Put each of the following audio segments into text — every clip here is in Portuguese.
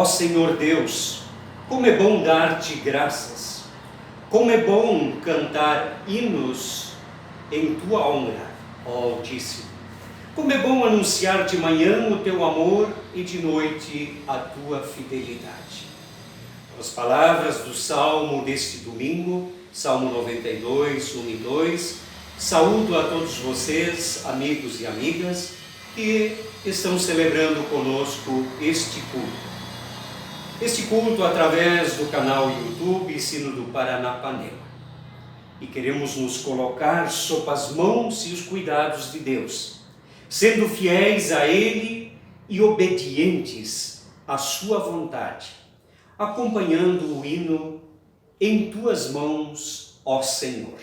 Ó Senhor Deus, como é bom dar-te graças, como é bom cantar hinos em tua honra, ó Altíssimo. Como é bom anunciar de manhã o teu amor e de noite a tua fidelidade. As palavras do Salmo deste domingo, Salmo 92, 1 e 2, saúdo a todos vocês, amigos e amigas, que estão celebrando conosco este culto. Este culto através do canal YouTube Sino do Paranapanema. E queremos nos colocar sob as mãos e os cuidados de Deus, sendo fiéis a Ele e obedientes à sua vontade, acompanhando o hino Em Tuas Mãos, ó Senhor.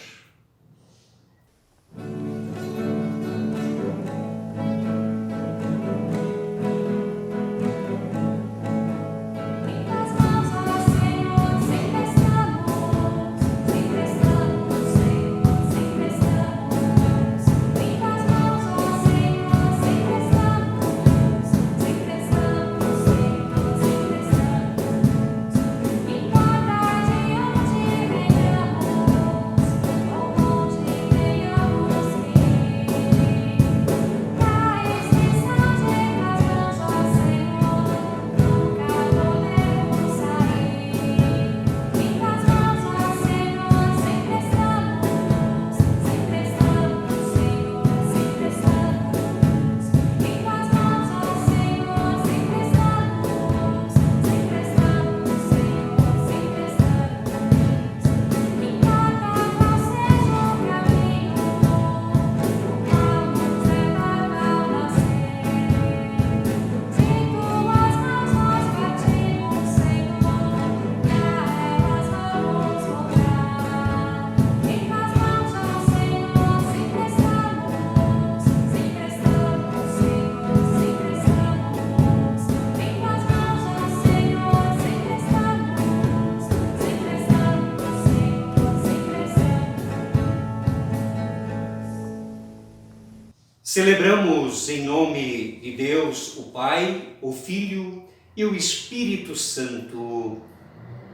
Celebramos em nome de Deus, o Pai, o Filho e o Espírito Santo.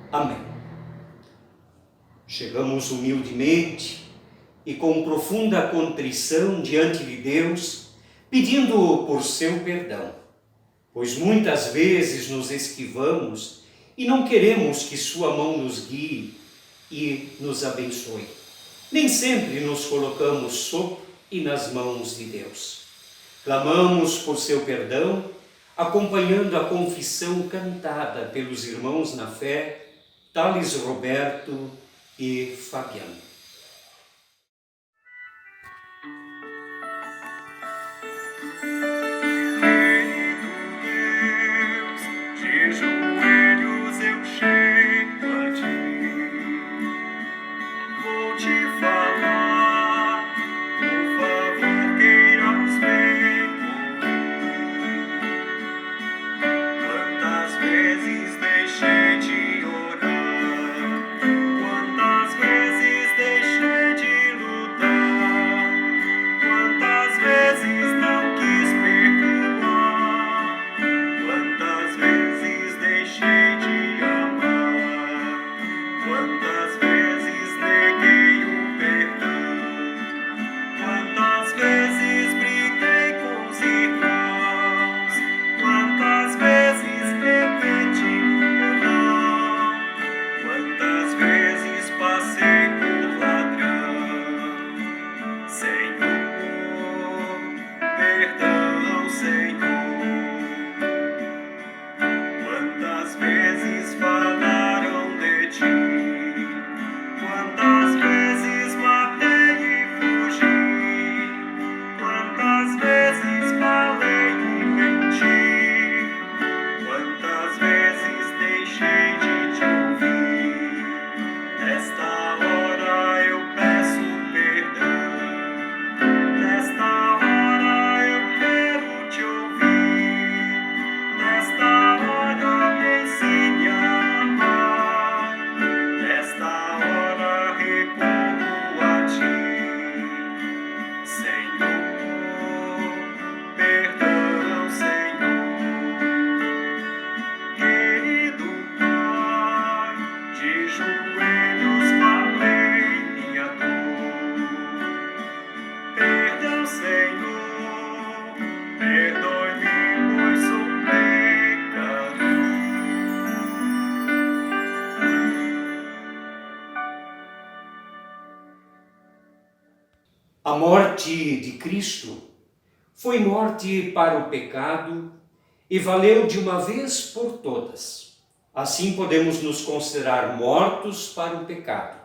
Amém. Chegamos humildemente e com profunda contrição diante de Deus, pedindo por seu perdão, pois muitas vezes nos esquivamos e não queremos que sua mão nos guie e nos abençoe. Nem sempre nos colocamos sob e nas mãos de Deus. Clamamos por seu perdão, acompanhando a confissão cantada pelos irmãos na fé, Thales Roberto e Fabiano. Nesta hora eu quero te ouvir. morte de Cristo foi morte para o pecado e valeu de uma vez por todas. Assim podemos nos considerar mortos para o pecado,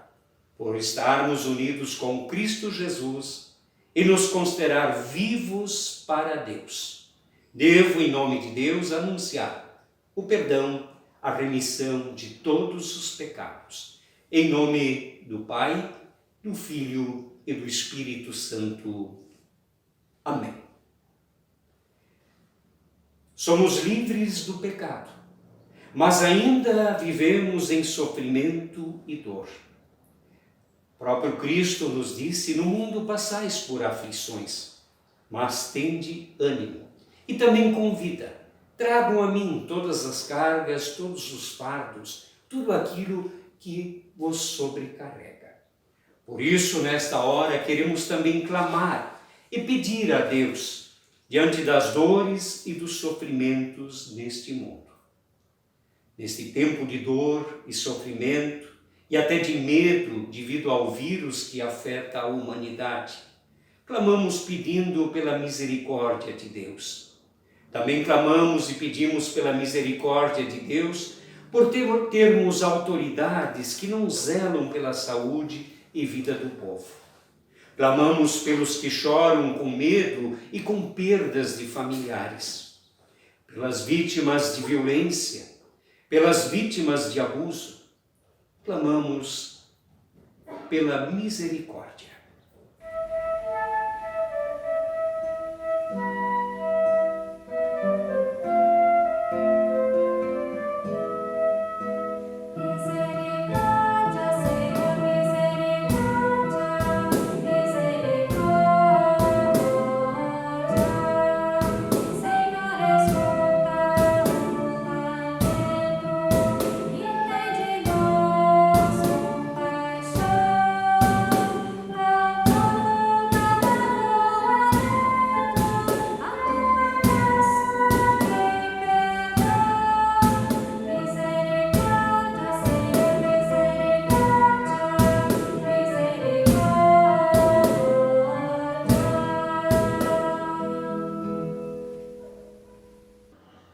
por estarmos unidos com Cristo Jesus, e nos considerar vivos para Deus. Devo, em nome de Deus, anunciar o perdão, a remissão de todos os pecados. Em nome do Pai, do Filho e do Espírito Santo. Amém. Somos livres do pecado, mas ainda vivemos em sofrimento e dor. O próprio Cristo nos disse: no mundo passais por aflições, mas tende ânimo. E também convida: tragam a mim todas as cargas, todos os fardos, tudo aquilo que vos sobrecarrega. Por isso, nesta hora, queremos também clamar e pedir a Deus, diante das dores e dos sofrimentos neste mundo. Neste tempo de dor e sofrimento, e até de medo devido ao vírus que afeta a humanidade, clamamos pedindo pela misericórdia de Deus. Também clamamos e pedimos pela misericórdia de Deus por termos autoridades que não zelam pela saúde e vida do povo. Clamamos pelos que choram com medo e com perdas de familiares, pelas vítimas de violência, pelas vítimas de abuso. Clamamos pela misericórdia.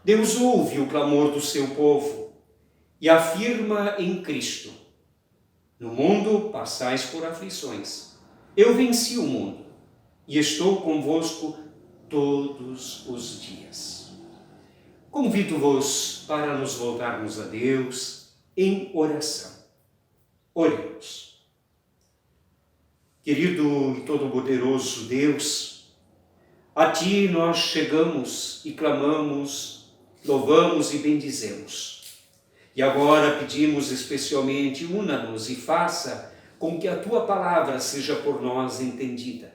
Deus ouve o clamor do seu povo e afirma em Cristo: no mundo passais por aflições. Eu venci o mundo e estou convosco todos os dias. Convido-vos para nos voltarmos a Deus em oração. Oremos. Querido e todo-poderoso Deus, a Ti nós chegamos e clamamos, louvamos e bendizemos. E agora pedimos especialmente: una-nos e faça com que a Tua palavra seja por nós entendida,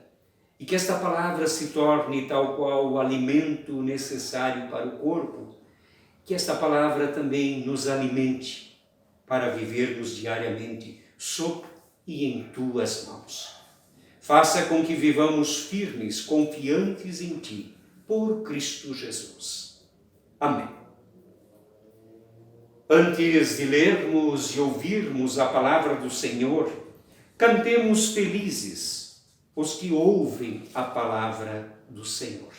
e que esta palavra se torne tal qual o alimento necessário para o corpo, que esta palavra também nos alimente para vivermos diariamente sob e em Tuas mãos. Faça com que vivamos firmes, confiantes em Ti, por Cristo Jesus. Amém. Antes de lermos e ouvirmos a palavra do Senhor, cantemos felizes os que ouvem a palavra do Senhor.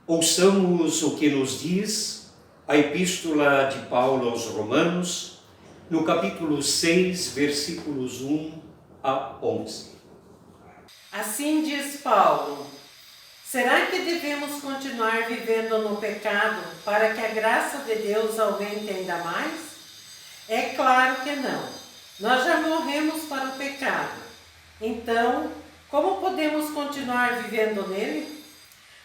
Ouçamos o que nos diz a Epístola de Paulo aos Romanos, no capítulo 6, versículos 1 a 11. Assim diz Paulo: será que devemos continuar vivendo no pecado para que a graça de Deus aumente ainda mais? É claro que não. Nós já morremos para o pecado. Então, como podemos continuar vivendo nele?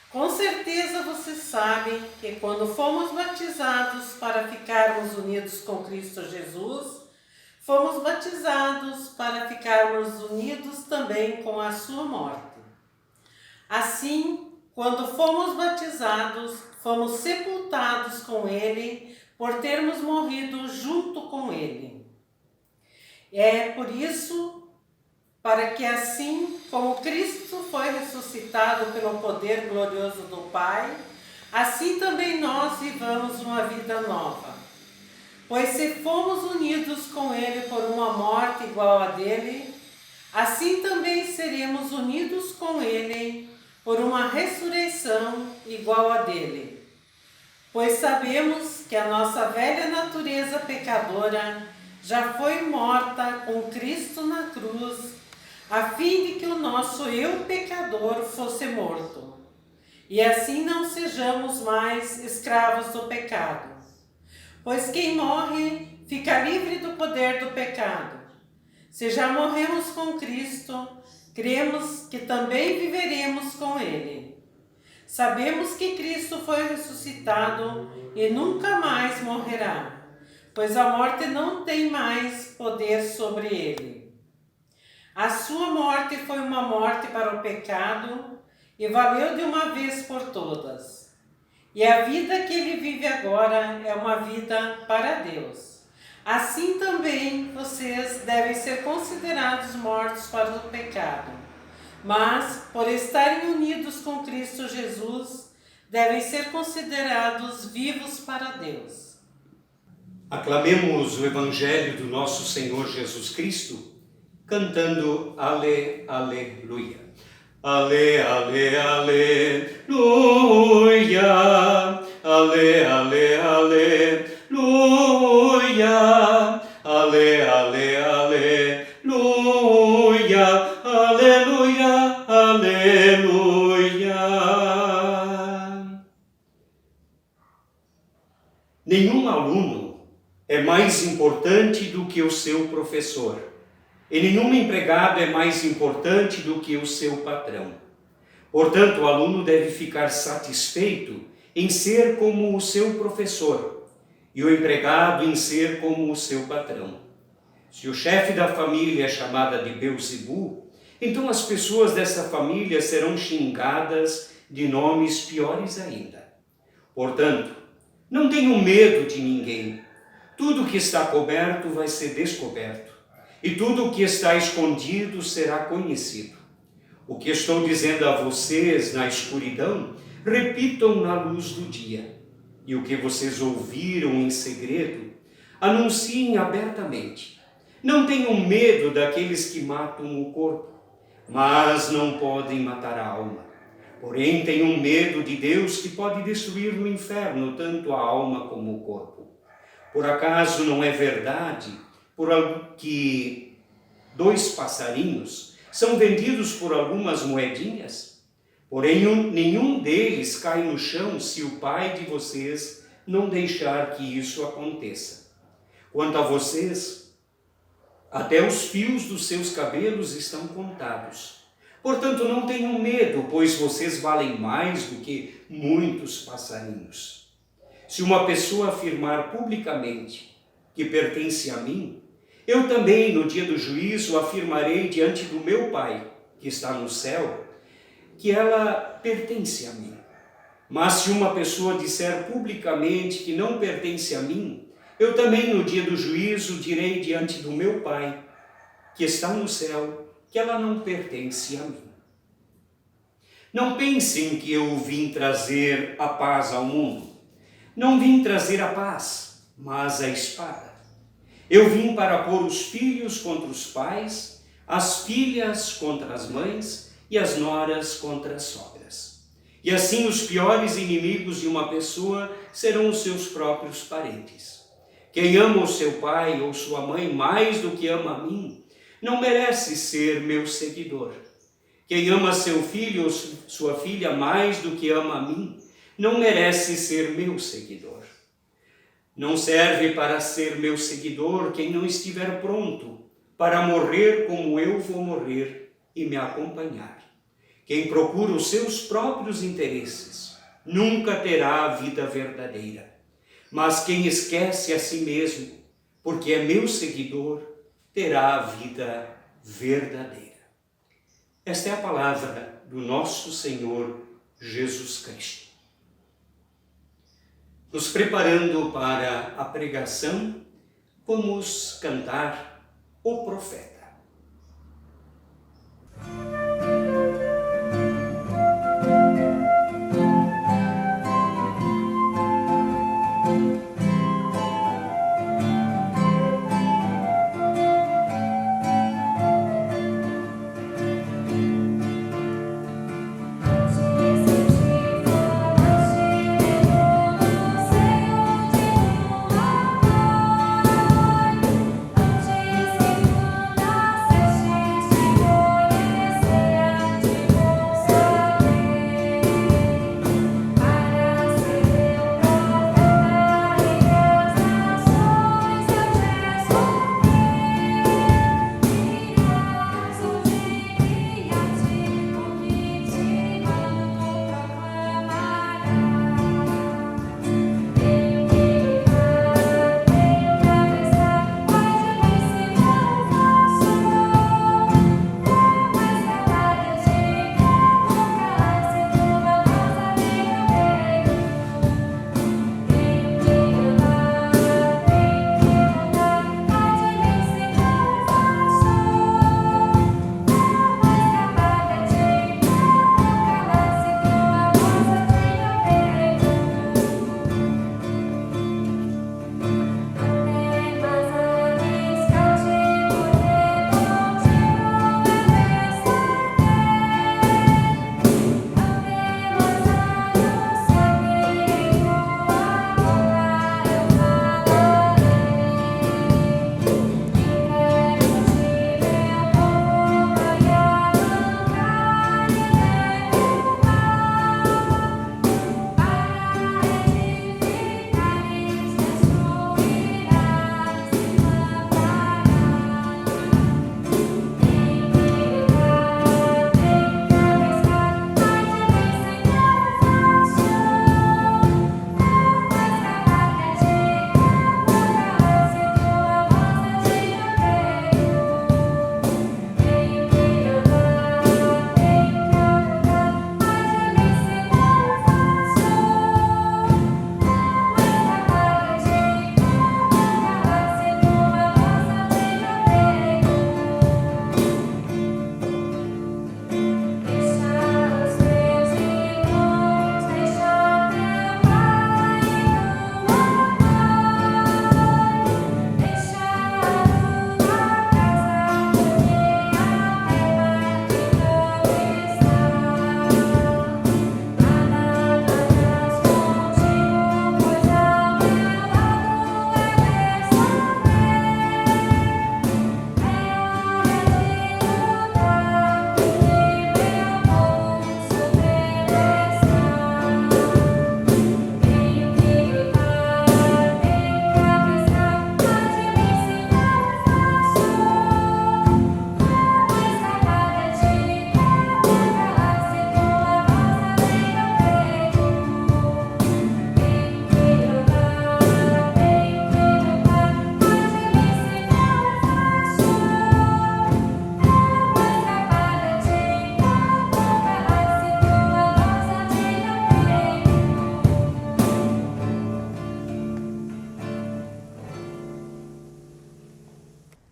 Com certeza vocês sabem que quando fomos batizados para ficarmos unidos com Cristo Jesus, fomos batizados para ficarmos unidos também com a sua morte. Assim, quando fomos batizados, fomos sepultados com ele por termos morrido junto com ele. É por isso, para que assim como Cristo foi ressuscitado pelo poder glorioso do Pai, assim também nós vivamos uma vida nova. Pois se fomos unidos com Ele por uma morte igual a dele, assim também seremos unidos com Ele por uma ressurreição igual a dele. Pois sabemos que a nossa velha natureza pecadora já foi morta com Cristo na cruz, a fim de que o nosso eu pecador fosse morto, e assim não sejamos mais escravos do pecado. Pois quem morre fica livre do poder do pecado. Se já morremos com Cristo, cremos que também viveremos com Ele. Sabemos que Cristo foi ressuscitado e nunca mais morrerá, pois a morte não tem mais poder sobre Ele. A sua morte foi uma morte para o pecado e valeu de uma vez por todas. E a vida que ele vive agora é uma vida para Deus. Assim também vocês devem ser considerados mortos para o pecado, mas, por estarem unidos com Cristo Jesus, devem ser considerados vivos para Deus. Aclamemos o Evangelho do nosso Senhor Jesus Cristo, cantando Ale, Aleluia. Ale, ale, aleluia. Ale, ale, aleluia. Ale, ale, aleluia. Aleluia, aleluia. Nenhum aluno é mais importante do que o seu professor. E nenhum empregado é mais importante do que o seu patrão. Portanto, o aluno deve ficar satisfeito em ser como o seu professor e o empregado em ser como o seu patrão. Se o chefe da família é chamada de Beelzebu, então as pessoas dessa família serão xingadas de nomes piores ainda. Portanto, não tenham medo de ninguém. Tudo que está coberto vai ser descoberto. E tudo o que está escondido será conhecido. O que estou dizendo a vocês na escuridão, repitam na luz do dia. E o que vocês ouviram em segredo, anunciem abertamente. Não tenham medo daqueles que matam o corpo, mas não podem matar a alma. Porém, tenham medo de Deus, que pode destruir no inferno tanto a alma como o corpo. Por acaso não é verdade que 2 passarinhos são vendidos por algumas moedinhas? Porém, nenhum deles cai no chão se o Pai de vocês não deixar que isso aconteça. Quanto a vocês, até os fios dos seus cabelos estão contados. Portanto, não tenham medo, pois vocês valem mais do que muitos passarinhos. Se uma pessoa afirmar publicamente que pertence a mim, eu também, no dia do juízo, afirmarei diante do meu Pai, que está no céu, que ela pertence a mim. Mas se uma pessoa disser publicamente que não pertence a mim, eu também, no dia do juízo, direi diante do meu Pai, que está no céu, que ela não pertence a mim. Não pensem que eu vim trazer a paz ao mundo. Não vim trazer a paz, mas a espada. Eu vim para pôr os filhos contra os pais, as filhas contra as mães e as noras contra as sogras. E assim os piores inimigos de uma pessoa serão os seus próprios parentes. Quem ama o seu pai ou sua mãe mais do que ama a mim, não merece ser meu seguidor. Quem ama seu filho ou sua filha mais do que ama a mim, não merece ser meu seguidor. Não serve para ser meu seguidor quem não estiver pronto para morrer como eu vou morrer e me acompanhar. Quem procura os seus próprios interesses nunca terá a vida verdadeira. Mas quem esquece a si mesmo, porque é meu seguidor, terá a vida verdadeira. Esta é a palavra do nosso Senhor Jesus Cristo. Nos preparando para a pregação, vamos cantar o profeta.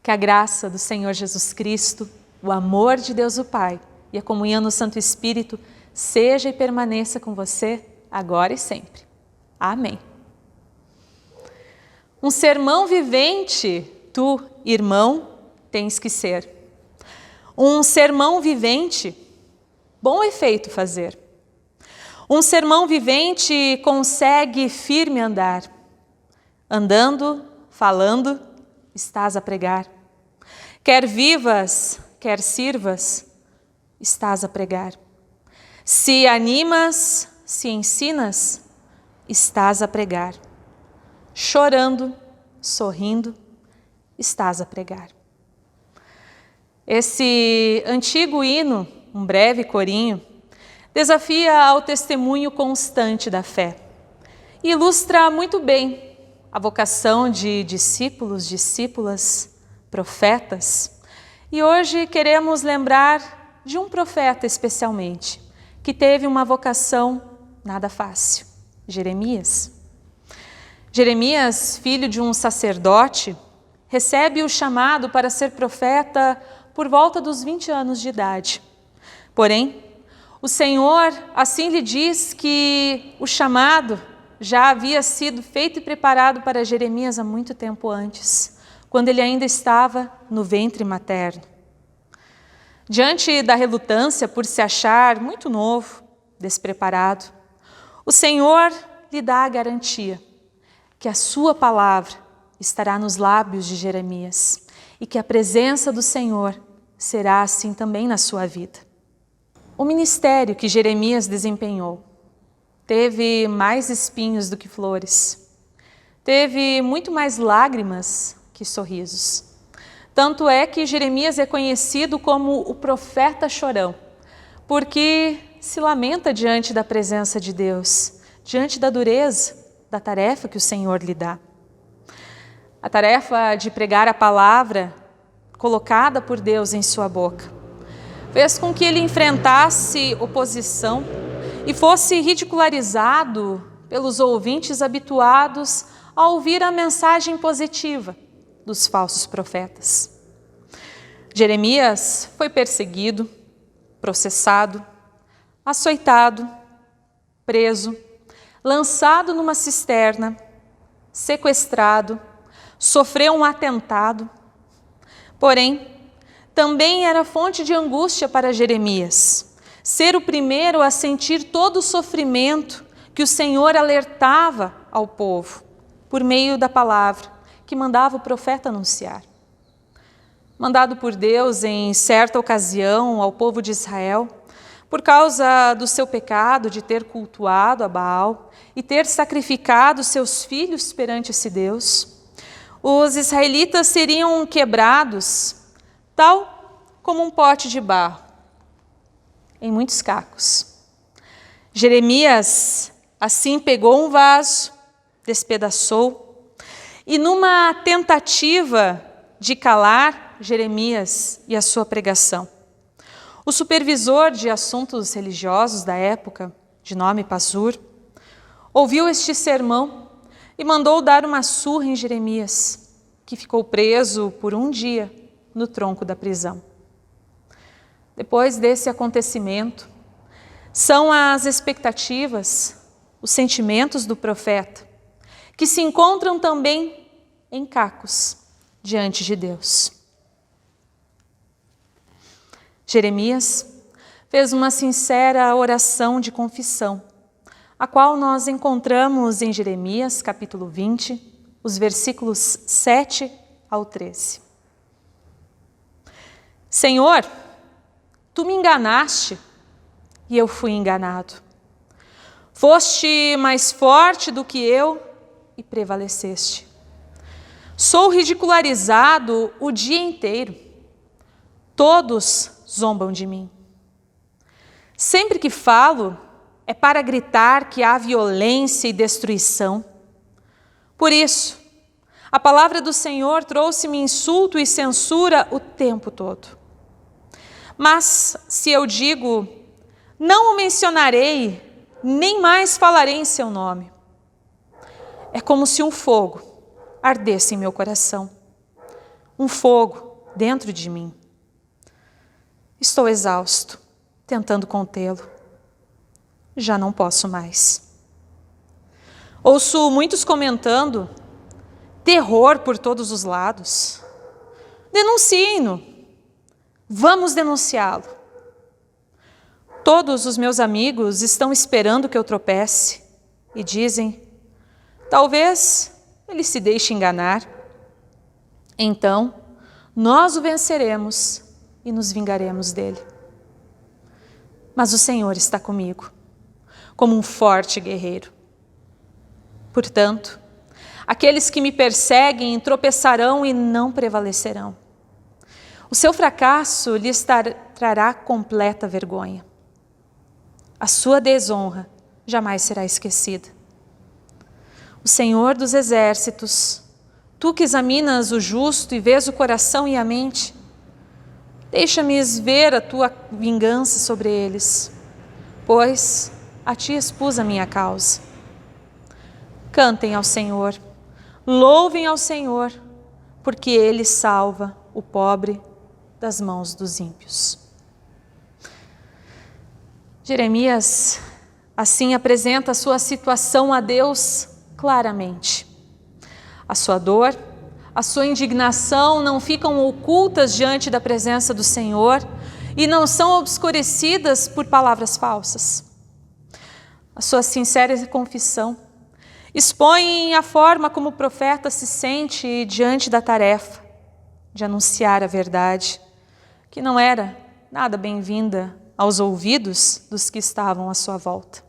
Que a graça do Senhor Jesus Cristo, o amor de Deus o Pai e a comunhão do Santo Espírito seja e permaneça com você agora e sempre. Amém. Um sermão vivente, tu, irmão, tens que ser. Um sermão vivente, bom efeito fazer. Um sermão vivente consegue firme andar. Andando, falando, estás a pregar. Quer vivas, quer sirvas, estás a pregar. Se animas, se ensinas, estás a pregar. Chorando, sorrindo, estás a pregar. estás a pregar. Esse antigo hino, um breve corinho, desafia ao testemunho constante da fé e ilustra muito bem a vocação de discípulos, discípulas, profetas. E hoje queremos lembrar de um profeta especialmente, que teve uma vocação nada fácil, Jeremias. Jeremias, filho de um sacerdote, recebe o chamado para ser profeta por volta dos 20 anos de idade. Porém, o Senhor assim lhe diz que o chamado já havia sido feito e preparado para Jeremias há muito tempo antes, quando ele ainda estava no ventre materno. Diante da relutância por se achar muito novo, despreparado, o Senhor lhe dá a garantia que a sua palavra estará nos lábios de Jeremias e que a presença do Senhor será assim também na sua vida. O ministério que Jeremias desempenhou teve mais espinhos do que flores, teve muito mais lágrimas que sorrisos. Tanto é que Jeremias é conhecido como o profeta chorão, porque se lamenta diante da presença de Deus, diante da dureza da tarefa que o Senhor lhe dá. A tarefa de pregar a palavra colocada por Deus em sua boca fez com que ele enfrentasse oposição e fosse ridicularizado pelos ouvintes habituados a ouvir a mensagem positiva dos falsos profetas. Jeremias foi perseguido, processado, açoitado, preso, lançado numa cisterna, sequestrado, sofreu um atentado. Porém, também era fonte de angústia para Jeremias ser o primeiro a sentir todo o sofrimento que o Senhor alertava ao povo por meio da palavra que mandava o profeta anunciar. Mandado por Deus em certa ocasião ao povo de Israel, por causa do seu pecado de ter cultuado a Baal e ter sacrificado seus filhos perante esse Deus, os israelitas seriam quebrados, tal como um pote de barro, em muitos cacos. Jeremias, assim, pegou um vaso, despedaçou, e numa tentativa de calar Jeremias e a sua pregação, o supervisor de assuntos religiosos da época, de nome Pazur, ouviu este sermão e mandou dar uma surra em Jeremias, que ficou preso por um dia no tronco da prisão. Depois desse acontecimento, são as expectativas, os sentimentos do profeta, que se encontram também em cacos diante de Deus. Jeremias fez uma sincera oração de confissão, a qual nós encontramos em Jeremias, capítulo 20, os versículos 7 ao 13. Senhor, tu me enganaste e eu fui enganado. Foste mais forte do que eu e prevaleceste. Sou ridicularizado o dia inteiro. Todos zombam de mim. Sempre que falo, é para gritar que há violência e destruição. Por isso, a palavra do Senhor trouxe-me insulto e censura o tempo todo. Mas se eu digo, não o mencionarei, nem mais falarei em seu nome. É como se um fogo ardesse em meu coração, um fogo dentro de mim. Estou exausto, tentando contê-lo. Já não posso mais. Ouço muitos comentando, terror por todos os lados. Denunciem-no. Vamos denunciá-lo. Todos os meus amigos estão esperando que eu tropece e dizem, talvez ele se deixe enganar. Então, nós o venceremos e nos vingaremos dele. Mas o Senhor está comigo, como um forte guerreiro. Portanto, aqueles que me perseguem tropeçarão e não prevalecerão. O seu fracasso lhes trará completa vergonha. A sua desonra jamais será esquecida. O Senhor dos exércitos, tu que examinas o justo e vês o coração e a mente, deixa-me ver a tua vingança sobre eles, pois a ti expus a minha causa. Cantem ao Senhor, louvem ao Senhor, porque Ele salva o pobre das mãos dos ímpios. Jeremias, assim, apresenta a sua situação a Deus claramente. A sua dor, a sua indignação não ficam ocultas diante da presença do Senhor e não são obscurecidas por palavras falsas. A sua sincera confissão expõe a forma como o profeta se sente diante da tarefa de anunciar a verdade, que não era nada bem-vinda aos ouvidos dos que estavam à sua volta.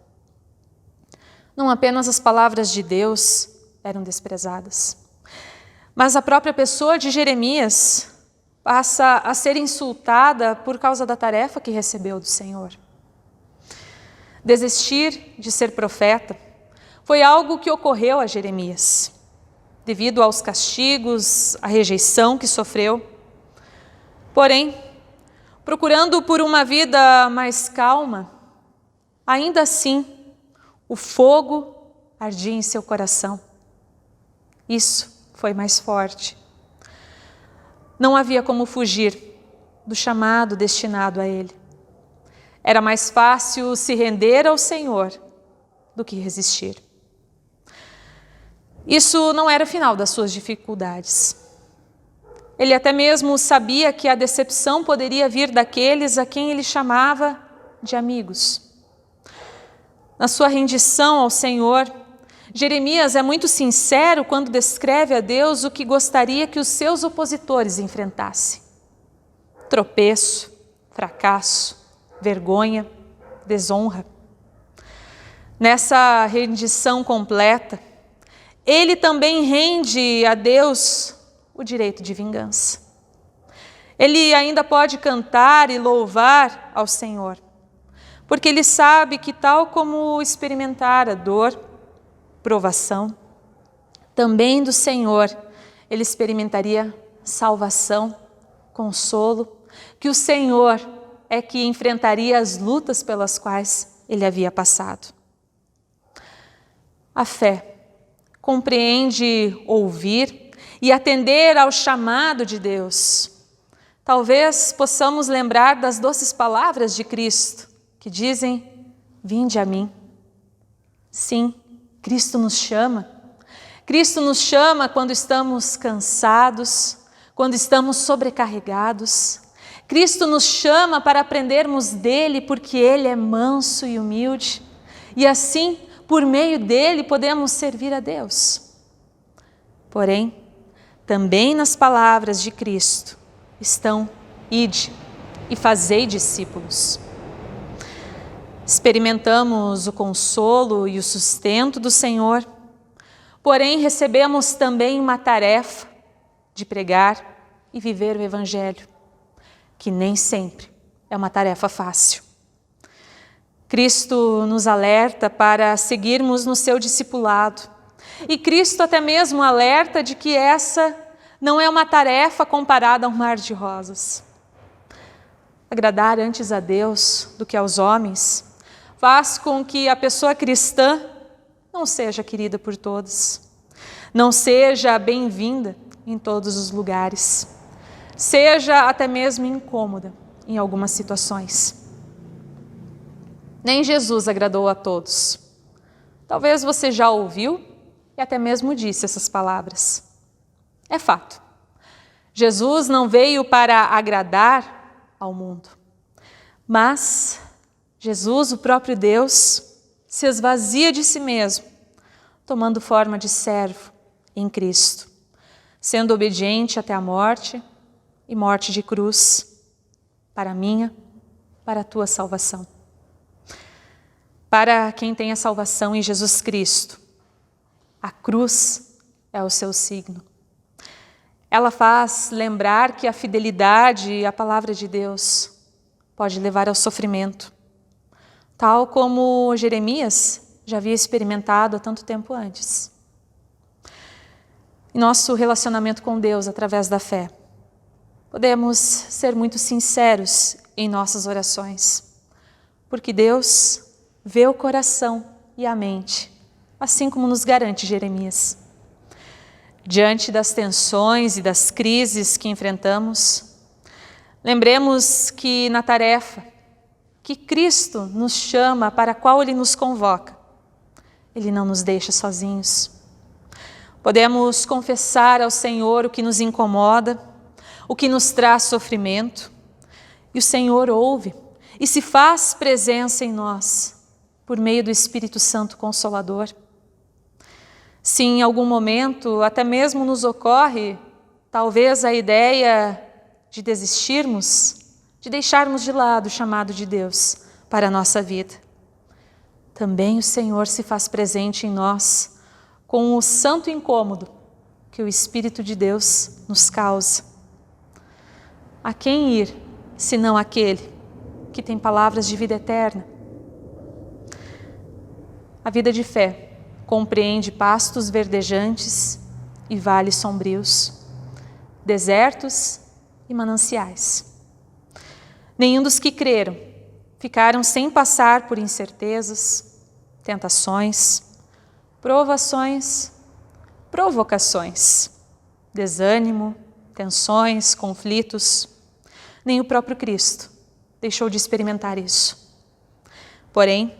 Não apenas as palavras de Deus eram desprezadas, mas a própria pessoa de Jeremias passa a ser insultada por causa da tarefa que recebeu do Senhor. Desistir de ser profeta foi algo que ocorreu a Jeremias, devido aos castigos, à rejeição que sofreu. Porém, procurando por uma vida mais calma, ainda assim, o fogo ardia em seu coração. Isso foi mais forte. Não havia como fugir do chamado destinado a ele. Era mais fácil se render ao Senhor do que resistir. Isso não era o final das suas dificuldades. Ele até mesmo sabia que a decepção poderia vir daqueles a quem ele chamava de amigos. Na sua rendição ao Senhor, Jeremias é muito sincero quando descreve a Deus o que gostaria que os seus opositores enfrentassem: tropeço, fracasso, vergonha, desonra. Nessa rendição completa, ele também rende a Deus o direito de vingança. Ele ainda pode cantar e louvar ao Senhor, porque ele sabe que, tal como experimentar a dor, provação, também do Senhor ele experimentaria salvação, consolo, que o Senhor é que enfrentaria as lutas pelas quais ele havia passado. A fé compreende ouvir e atender ao chamado de Deus. Talvez possamos lembrar das doces palavras de Cristo, que dizem: vinde a mim. Sim, Cristo nos chama. Cristo nos chama quando estamos cansados, quando estamos sobrecarregados. Cristo nos chama para aprendermos dele, porque ele é manso e humilde. E assim, por meio dele, podemos servir a Deus. Porém, também nas palavras de Cristo estão: ide e fazei discípulos. Experimentamos o consolo e o sustento do Senhor, porém recebemos também uma tarefa de pregar e viver o Evangelho, que nem sempre é uma tarefa fácil. Cristo nos alerta para seguirmos no seu discipulado, e Cristo até mesmo alerta de que essa não é uma tarefa comparada a um mar de rosas. Agradar antes a Deus do que aos homens faz com que a pessoa cristã não seja querida por todos, não seja bem-vinda em todos os lugares, seja até mesmo incômoda em algumas situações. Nem Jesus agradou a todos. Talvez você já ouviu e até mesmo disse essas palavras. É fato. Jesus não veio para agradar ao mundo, mas Jesus, o próprio Deus, se esvazia de si mesmo, tomando forma de servo em Cristo, sendo obediente até a morte e morte de cruz, para a minha, para a tua salvação. Para quem tem a salvação em Jesus Cristo, a cruz é o seu signo. Ela faz lembrar que a fidelidade à palavra de Deus pode levar ao sofrimento, tal como Jeremias já havia experimentado há tanto tempo antes. Em nosso relacionamento com Deus através da fé, podemos ser muito sinceros em nossas orações, porque Deus vê o coração e a mente, assim como nos garante Jeremias. Diante das tensões e das crises que enfrentamos, lembremos que na tarefa que Cristo nos chama, para a qual Ele nos convoca, Ele não nos deixa sozinhos. Podemos confessar ao Senhor o que nos incomoda, o que nos traz sofrimento, e o Senhor ouve e se faz presença em nós, por meio do Espírito Santo Consolador. Se em algum momento até mesmo nos ocorre, talvez, a ideia de desistirmos, de deixarmos de lado o chamado de Deus para a nossa vida, também o Senhor se faz presente em nós com o santo incômodo que o Espírito de Deus nos causa. A quem ir, senão aquele que tem palavras de vida eterna? A vida de fé compreende pastos verdejantes e vales sombrios, desertos e mananciais. Nenhum dos que creram ficaram sem passar por incertezas, tentações, provações, provocações, desânimo, tensões, conflitos. Nem o próprio Cristo deixou de experimentar isso. Porém,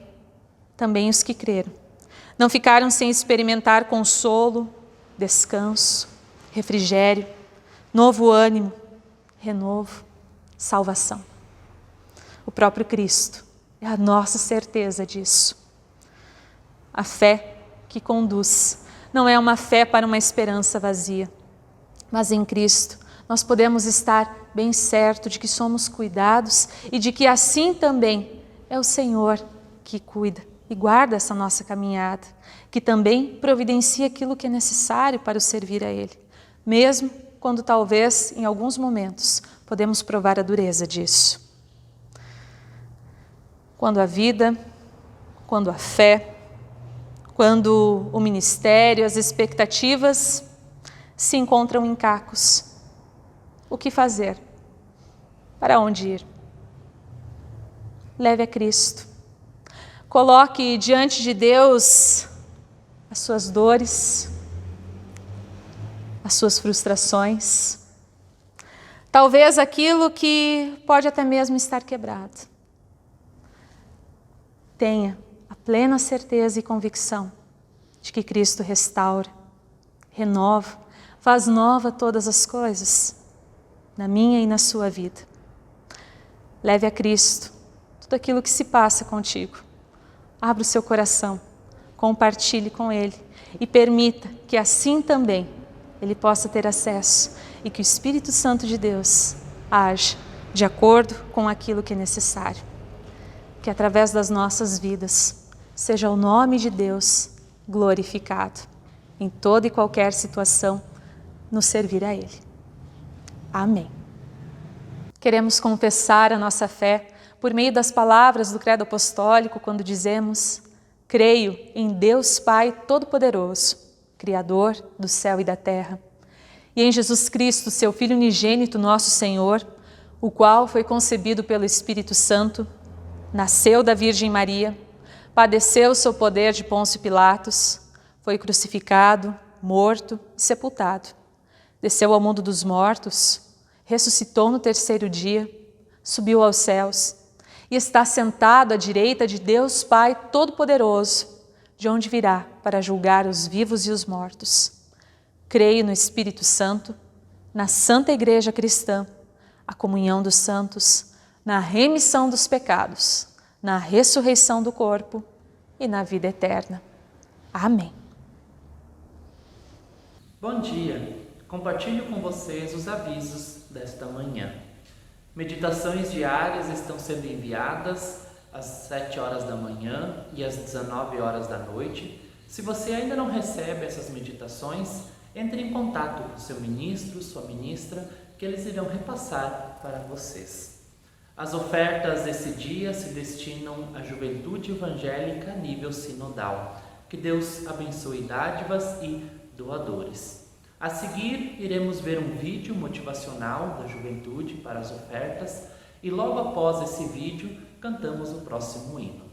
também os que creram não ficaram sem experimentar consolo, descanso, refrigério, novo ânimo, renovo, salvação. O próprio Cristo é a nossa certeza disso. A fé que conduz não é uma fé para uma esperança vazia, mas em Cristo nós podemos estar bem certo de que somos cuidados e de que assim também é o Senhor que cuida e guarda essa nossa caminhada, que também providencia aquilo que é necessário para o servir a Ele, mesmo quando talvez, em alguns momentos, podemos provar a dureza disso. Quando a vida, quando a fé, quando o ministério, as expectativas se encontram em cacos, o que fazer? Para onde ir? Leve a Cristo. Coloque diante de Deus as suas dores, as suas frustrações, talvez aquilo que pode até mesmo estar quebrado. Tenha a plena certeza e convicção de que Cristo restaura, renova, faz nova todas as coisas, na minha e na sua vida. Leve a Cristo tudo aquilo que se passa contigo. Abra o seu coração, compartilhe com Ele e permita que assim também Ele possa ter acesso e que o Espírito Santo de Deus age de acordo com aquilo que é necessário. Que através das nossas vidas seja o nome de Deus glorificado em toda e qualquer situação nos servir a Ele. Amém. Queremos confessar a nossa fé por meio das palavras do Credo Apostólico, quando dizemos: creio em Deus Pai Todo-Poderoso, Criador do céu e da terra, e em Jesus Cristo, seu Filho unigênito, nosso Senhor, o qual foi concebido pelo Espírito Santo, nasceu da Virgem Maria, padeceu sob o poder de Pôncio Pilatos, foi crucificado, morto e sepultado, desceu ao mundo dos mortos, ressuscitou no terceiro dia, subiu aos céus e está sentado à direita de Deus Pai Todo-Poderoso, de onde virá para julgar os vivos e os mortos. Creio no Espírito Santo, na Santa Igreja Cristã, a comunhão dos santos, na remissão dos pecados, na ressurreição do corpo e na vida eterna. Amém. Bom dia! Compartilho com vocês os avisos desta manhã. Meditações diárias estão sendo enviadas às 7 horas da manhã e às 19 horas da noite. Se você ainda não recebe essas meditações, entre em contato com seu ministro, sua ministra, que eles irão repassar para vocês. As ofertas desse dia se destinam à juventude evangélica a nível sinodal. Que Deus abençoe dádivas e doadores. A seguir, iremos ver um vídeo motivacional da juventude para as ofertas e logo após esse vídeo, cantamos o próximo hino.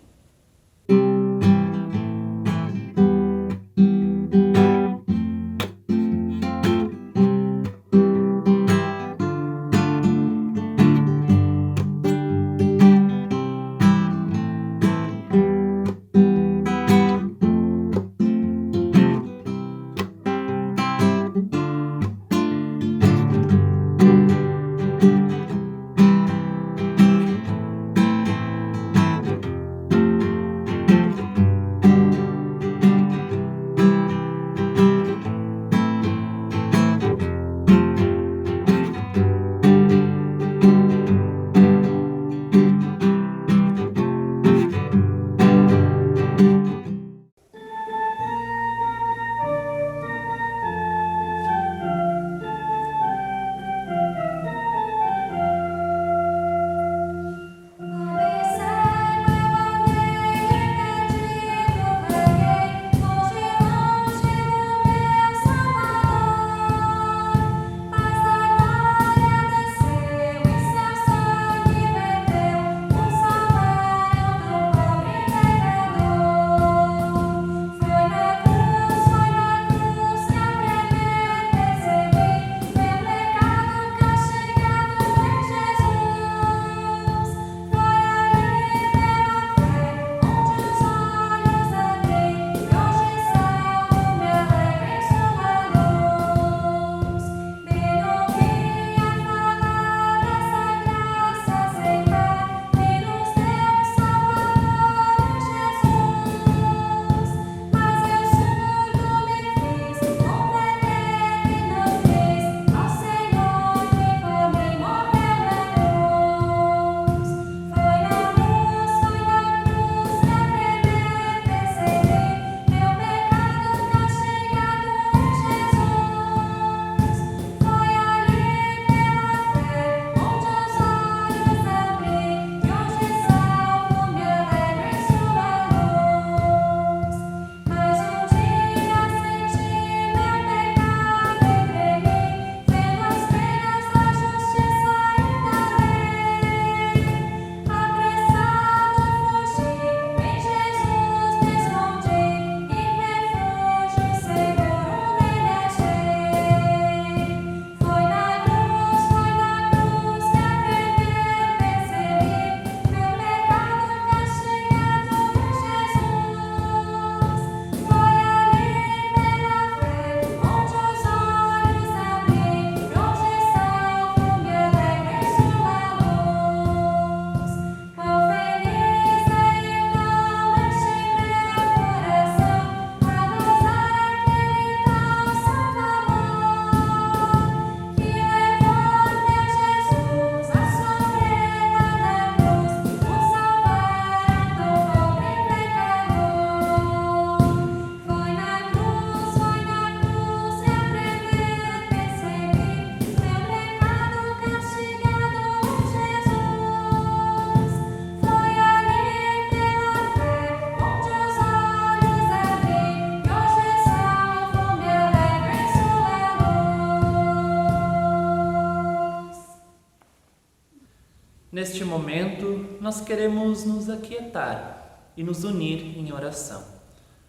Neste momento, nós queremos nos aquietar e nos unir em oração.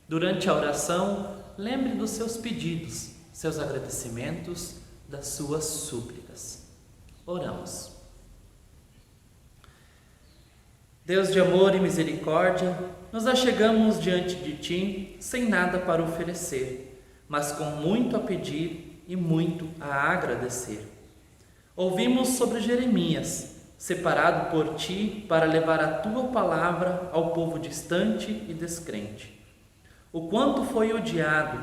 Durante a oração, lembre dos seus pedidos, seus agradecimentos, das suas súplicas. Oramos. Deus de amor e misericórdia, nos achegamos diante de Ti sem nada para oferecer, mas com muito a pedir e muito a agradecer. Ouvimos sobre Jeremias, separado por Ti para levar a Tua palavra ao povo distante e descrente. O quanto foi odiado,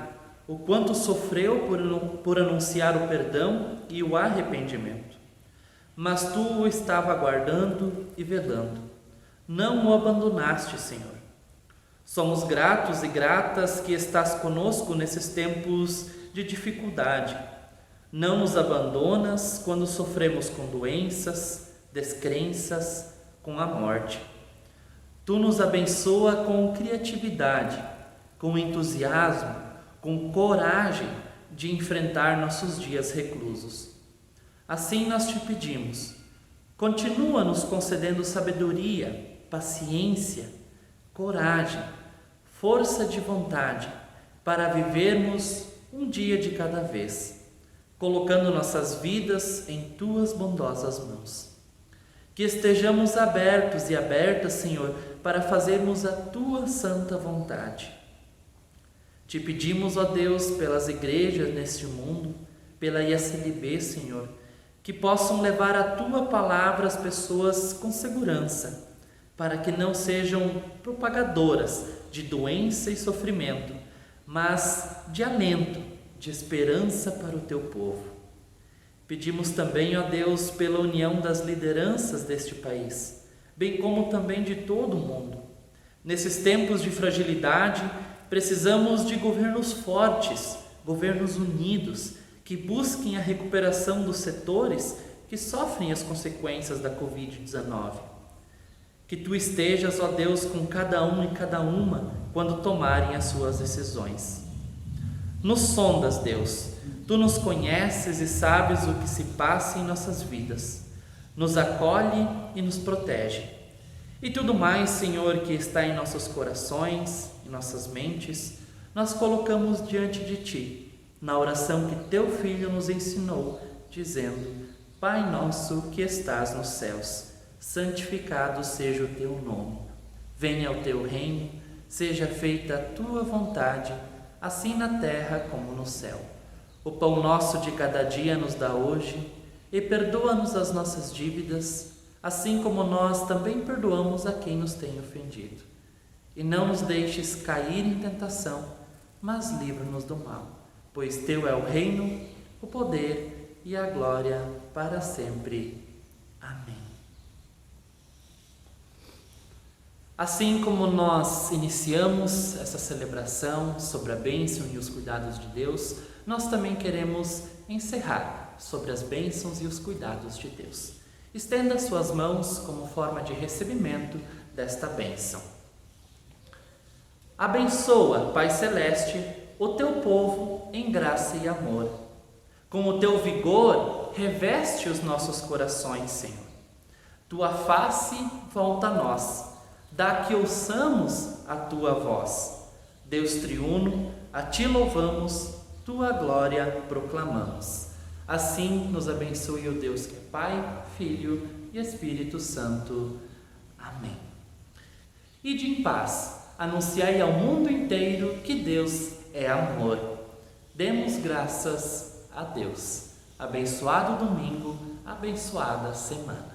o quanto sofreu por anunciar o perdão e o arrependimento. Mas Tu o estava aguardando e velando. Não o abandonaste, Senhor. Somos gratos e gratas que estás conosco nesses tempos de dificuldade. Não nos abandonas quando sofremos com doenças, descrenças, com a morte. Tu nos abençoa com criatividade, com entusiasmo, com coragem de enfrentar nossos dias reclusos. Assim nós te pedimos, continua nos concedendo sabedoria, paciência, coragem, força de vontade para vivermos um dia de cada vez, colocando nossas vidas em tuas bondosas mãos. Que estejamos abertos e abertas, Senhor, para fazermos a tua santa vontade. Te pedimos, ó Deus, pelas igrejas neste mundo, pela ISLB, Senhor, que possam levar a tua palavra às pessoas com segurança, para que não sejam propagadoras de doença e sofrimento, mas de alento, de esperança para o teu povo. Pedimos também, ó Deus, pela união das lideranças deste país, bem como também de todo o mundo. Nesses tempos de fragilidade, precisamos de governos fortes, governos unidos, que busquem a recuperação dos setores que sofrem as consequências da Covid-19. Que tu estejas, ó Deus, com cada um e cada uma quando tomarem as suas decisões. Nos sondas, Deus, tu nos conheces e sabes o que se passa em nossas vidas. Nos acolhe e nos protege. E tudo mais, Senhor, que está em nossos corações, em nossas mentes, nós colocamos diante de ti, na oração que teu Filho nos ensinou, dizendo: Pai nosso que estás nos céus, santificado seja o teu nome. Venha o teu reino, seja feita a tua vontade, assim na terra como no céu. O pão nosso de cada dia nos dá hoje, e perdoa-nos as nossas dívidas, assim como nós também perdoamos a quem nos tem ofendido. E não nos deixes cair em tentação, mas livra-nos do mal, pois teu é o reino, o poder e a glória para sempre. Amém. Assim como nós iniciamos essa celebração sobre a bênção e os cuidados de Deus, nós também queremos encerrar sobre as bênçãos e os cuidados de Deus. Estenda suas mãos como forma de recebimento desta bênção. Abençoa, Pai Celeste, o teu povo em graça e amor. Com o teu vigor, reveste os nossos corações, Senhor. Tua face volta a nós, dá que ouçamos a tua voz. Deus triuno, a ti louvamos, tua glória proclamamos. Assim nos abençoe o Deus que é Pai, Filho e Espírito Santo. Amém. Ide em paz, anunciai ao mundo inteiro que Deus é amor. Demos graças a Deus. Abençoado domingo, abençoada semana.